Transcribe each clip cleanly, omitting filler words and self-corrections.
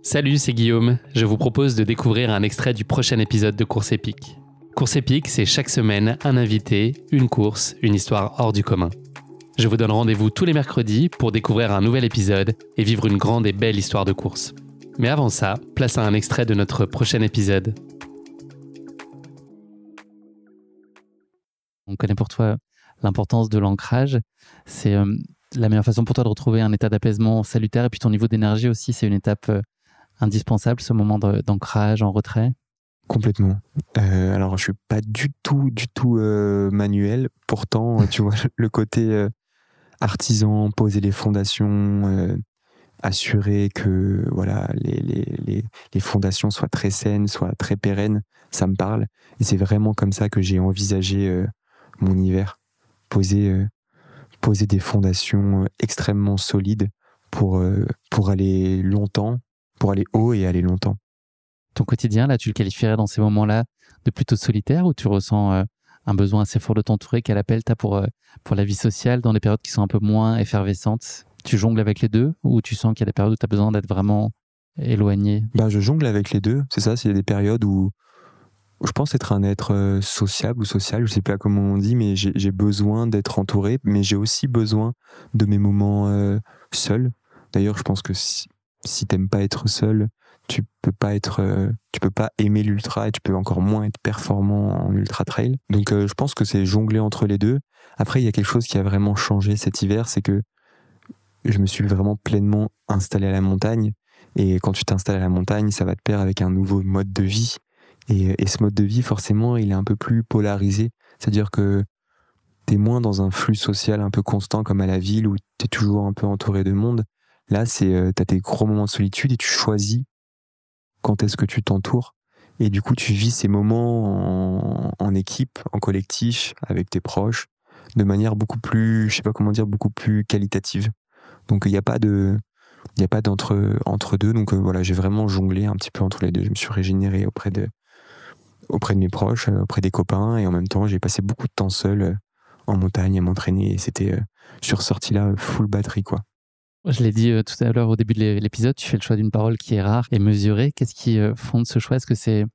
Salut, c'est Guillaume. Je vous propose de découvrir un extrait du prochain épisode de Course épique. Course épique, c'est chaque semaine un invité, une course, une histoire hors du commun. Je vous donne rendez-vous tous les mercredis pour découvrir un nouvel épisode et vivre une grande et belle histoire de course. Mais avant ça, place à un extrait de notre prochain épisode. On connaît pour toi l'importance de l'ancrage. C'est la meilleure façon pour toi de retrouver un état d'apaisement salutaire. Et puis ton niveau d'énergie aussi, c'est une étape indispensable, ce moment d'ancrage en retrait. Complètement. Alors, je suis pas du tout manuel. Pourtant, tu vois, le côté artisan, poser les fondations, assurer que voilà les fondations soient très saines, soient très pérennes, ça me parle. Et c'est vraiment comme ça que j'ai envisagé mon hiver. Poser des fondations extrêmement solides pour aller longtemps, pour aller haut et aller longtemps. Ton quotidien, là, tu le qualifierais dans ces moments-là de plutôt solitaire, ou tu ressens un besoin assez fort de t'entourer? Quel appel tu as pour la vie sociale dans des périodes qui sont un peu moins effervescentes? Tu jongles avec les deux, ou tu sens qu'il y a des périodes où tu as besoin d'être vraiment éloigné? Je jongle avec les deux, c'est ça. C'est des périodes où je pense être un être sociable ou social, je sais pas comment on dit, mais j'ai besoin d'être entouré, mais j'ai aussi besoin de mes moments seul. D'ailleurs, je pense que si t'aimes pas être seul, tu peux pas aimer l'ultra, et tu peux encore moins être performant en ultra trail. Donc je pense que c'est jongler entre les deux. Après, il y a quelque chose qui a vraiment changé cet hiver, c'est que je me suis vraiment pleinement installé à la montagne. Et quand tu t'installes à la montagne, ça va te pair avec un nouveau mode de vie. Et ce mode de vie, forcément, il est un peu plus polarisé. C'est-à-dire que t'es moins dans un flux social un peu constant comme à la ville où t'es toujours un peu entouré de monde. Là, t'as tes gros moments de solitude et tu choisis quand est-ce que tu t'entoures. Et du coup, tu vis ces moments en équipe, en collectif, avec tes proches, de manière beaucoup plus, je sais pas comment dire, beaucoup plus qualitative. Donc, il n'y a pas entre deux. Donc, voilà, j'ai vraiment jonglé un petit peu entre les deux. Je me suis régénéré auprès de mes proches, auprès des copains, et en même temps, j'ai passé beaucoup de temps seul en montagne à m'entraîner. Et je suis ressorti là full batterie, quoi. Je l'ai dit tout à l'heure au début de l'épisode, tu fais le choix d'une parole qui est rare et mesurée. Qu'est-ce qui fonde ce choix? Est-ce que c'est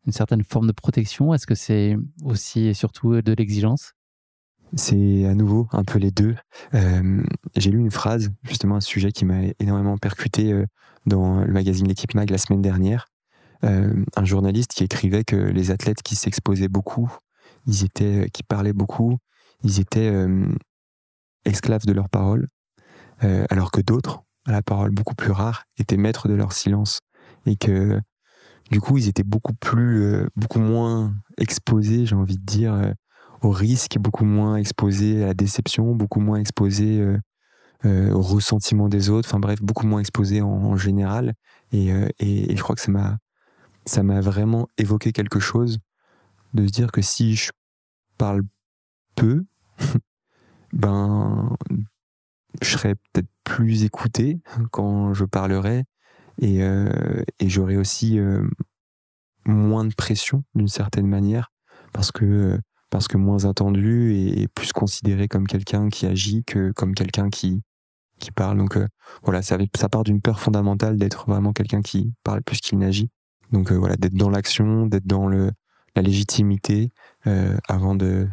une certaine forme de protection? Est-ce que c'est aussi et surtout de l'exigence? C'est à nouveau un peu les deux. J'ai lu une phrase, justement un sujet qui m'a énormément percuté dans le magazine L'Équipe Mag la semaine dernière. Un journaliste qui écrivait que les athlètes qui s'exposaient beaucoup, qui parlaient beaucoup, ils étaient esclaves de leurs paroles. Alors que d'autres, à la parole beaucoup plus rare, étaient maîtres de leur silence, et que du coup ils étaient beaucoup moins exposés, j'ai envie de dire, au risque, beaucoup moins exposés à la déception, beaucoup moins exposés au ressentiment des autres, enfin bref, beaucoup moins exposés en général, et je crois que ça m'a vraiment évoqué quelque chose, de se dire que si je parle peu, je serais peut-être plus écouté quand je parlerai, et j'aurais aussi moins de pression d'une certaine manière, parce que moins attendu et plus considéré comme quelqu'un qui agit que comme quelqu'un qui parle. Donc voilà, ça part d'une peur fondamentale d'être vraiment quelqu'un qui parle plus qu'il n'agit. Donc voilà, d'être dans l'action, d'être dans la légitimité avant de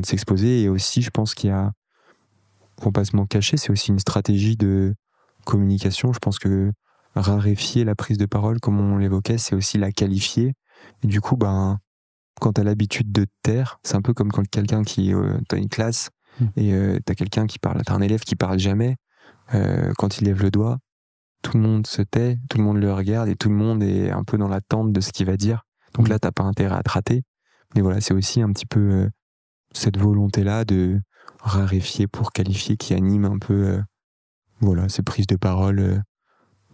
s'exposer. Et aussi, je pense qu'il y a, faut pas se m'en cacher, c'est aussi une stratégie de communication. Je pense que raréfier la prise de parole, comme on l'évoquait, c'est aussi la qualifier. Et du coup, quand t'as l'habitude de te taire, c'est un peu comme quand quelqu'un t'as une classe et t'as quelqu'un qui parle, t'as un élève qui parle jamais. Quand il lève le doigt, tout le monde se tait, tout le monde le regarde et tout le monde est un peu dans l'attente de ce qu'il va dire. Donc là, t'as pas intérêt à te rater. Mais voilà, c'est aussi un petit peu cette volonté-là de raréfier pour qualifier qui anime un peu ces prises de parole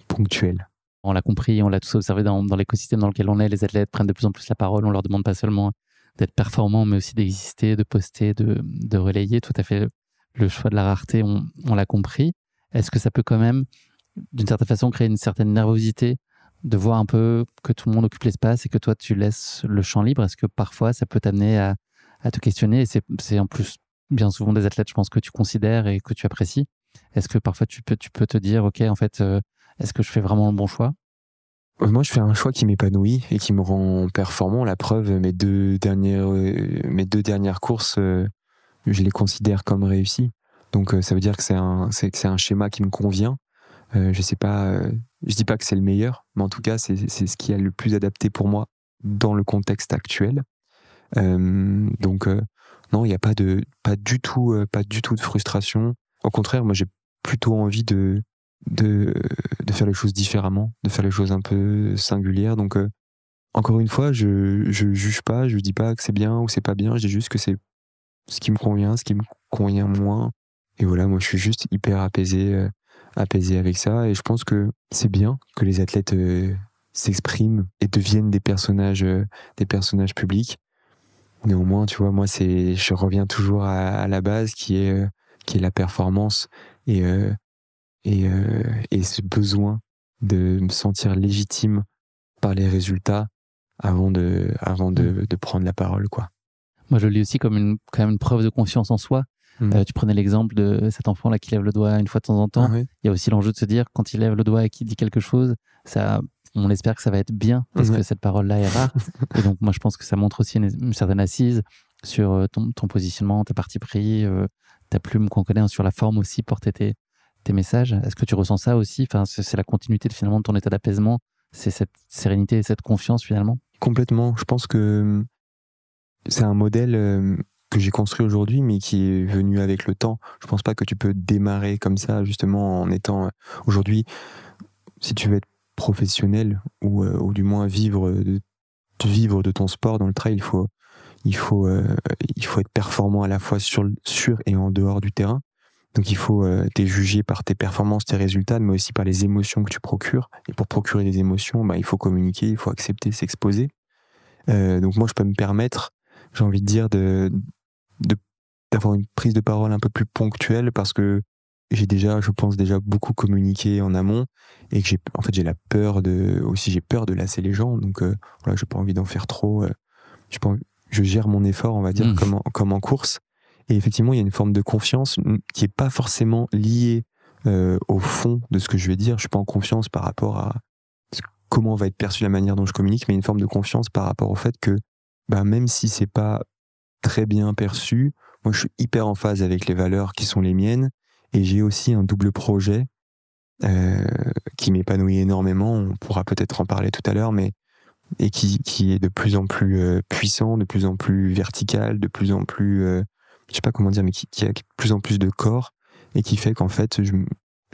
ponctuelles. On l'a compris, on l'a tous observé dans l'écosystème dans lequel on est. Les athlètes prennent de plus en plus la parole. On leur demande pas seulement d'être performants, mais aussi d'exister, de poster, de relayer. Tout à fait le choix de la rareté, on l'a compris. Est-ce que ça peut quand même, d'une certaine façon, créer une certaine nervosité de voir un peu que tout le monde occupe l'espace et que toi, tu laisses le champ libre? Est-ce que parfois, ça peut t'amener à te questionner? Et c'est en plus bien souvent des athlètes, je pense, que tu considères et que tu apprécies. Est-ce que parfois, tu peux te dire, OK, en fait, est-ce que je fais vraiment le bon choix? Moi, je fais un choix qui m'épanouit et qui me rend performant. La preuve, mes deux dernières courses, je les considère comme réussies. Donc, ça veut dire que c'est un schéma qui me convient. Je sais pas, je dis pas que c'est le meilleur, mais en tout cas, c'est ce qui est le plus adapté pour moi dans le contexte actuel. Donc, non, il n'y a pas du tout de frustration. Au contraire, moi, j'ai plutôt envie de faire les choses différemment, de faire les choses un peu singulières. Donc, encore une fois, je juge pas, je dis pas que c'est bien ou c'est pas bien, je dis juste que c'est ce qui me convient, ce qui me convient moins. Et voilà, moi, je suis juste hyper apaisé avec ça. Et je pense que c'est bien que les athlètes s'expriment et deviennent des personnages publics. Néanmoins, tu vois, moi, je reviens toujours à la base qui est la performance et ce besoin de me sentir légitime par les résultats avant de prendre la parole, quoi. Moi, je le lis aussi comme quand même une preuve de confiance en soi. Tu prenais l'exemple de cet enfant-là qui lève le doigt une fois de temps en temps. Ah, oui. Il y a aussi l'enjeu de se dire, quand il lève le doigt et qu'il dit quelque chose, on espère que ça va être bien, parce que cette parole-là est rare. Et donc, moi, je pense que ça montre aussi une certaine assise sur ton positionnement, tes partis pris, ta plume qu'on connaît, sur la forme aussi, porter tes messages. Est-ce que tu ressens ça aussi? Enfin, c'est la continuité finalement de ton état d'apaisement, c'est cette sérénité et cette confiance finalement? Complètement. Je pense que c'est un modèle que j'ai construit aujourd'hui, mais qui est venu avec le temps. Je pense pas que tu peux démarrer comme ça, justement, en étant aujourd'hui, si tu veux être professionnel ou du moins vivre de ton sport dans le trail, il faut être performant à la fois sur et en dehors du terrain. Donc il faut t'es jugé par tes performances, tes résultats, mais aussi par les émotions que tu procures. Et pour procurer des émotions, il faut communiquer, il faut accepter, s'exposer. Donc moi, je peux me permettre, j'ai envie de dire, d'avoir une prise de parole un peu plus ponctuelle, parce que j'ai je pense déjà beaucoup communiqué en amont, et que j'ai la peur j'ai peur de lasser les gens. Donc voilà, j'ai pas envie d'en faire trop. Je gère mon effort, on va dire, comme en course. Et effectivement, il y a une forme de confiance qui est pas forcément liée au fond de ce que je vais dire. Je suis pas en confiance par rapport à comment va être perçue la manière dont je communique, mais une forme de confiance par rapport au fait que même si c'est pas très bien perçu, moi je suis hyper en phase avec les valeurs qui sont les miennes, et j'ai aussi un double projet qui m'épanouit énormément. On pourra peut-être en parler tout à l'heure, et qui est de plus en plus puissant, de plus en plus vertical, de plus en plus je sais pas comment dire, mais qui a de plus en plus de corps, et qui fait qu'en fait je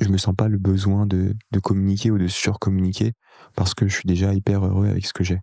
me sens pas le besoin de communiquer ou de surcommuniquer, parce que je suis déjà hyper heureux avec ce que j'ai.